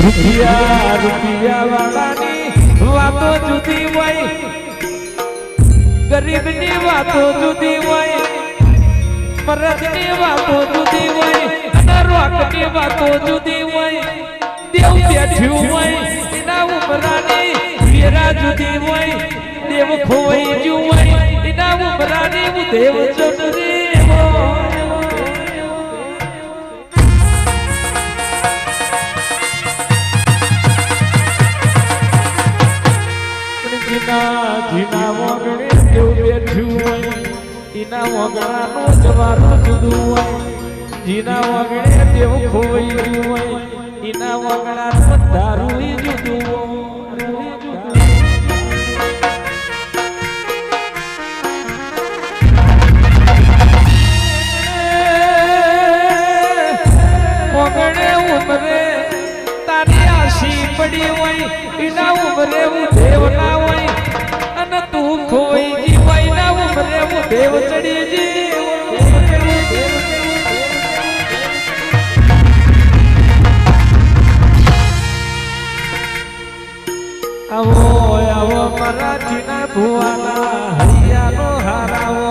રૂપિયા રૂપિયા વાળાની વાતો જુદી હોય, ગરીબની વાતો જુદી હોય, મરદની વાતો જુદી હોય, અને રોકની વાતો જુદી હોય, દેવ બેઠ્યું હોય એના ઉમરાની વેરા જુદી હોય, દેવ ખોવાઈ ગયું હોય એના ઉમરાની દેવ જુદી હોય. જીના વગણે દેવ બેઠું હોય એના વગણાનું જવાનું જુદું હોય, જીના વગણે દેવ ખોવાઈ ગયું હોય એના વગણાનું દારૂ જુદું હોય. વગણે ઉમરે તારી આશી પડી હોય એના ઉમરે હું દેવ ના હોય, અને તું ખોઈ જીવાય ના ઉમરે હું દેવ ચડી જી. આવો આવો મારા જીના ભુવાના હૈયાનો હારાવો,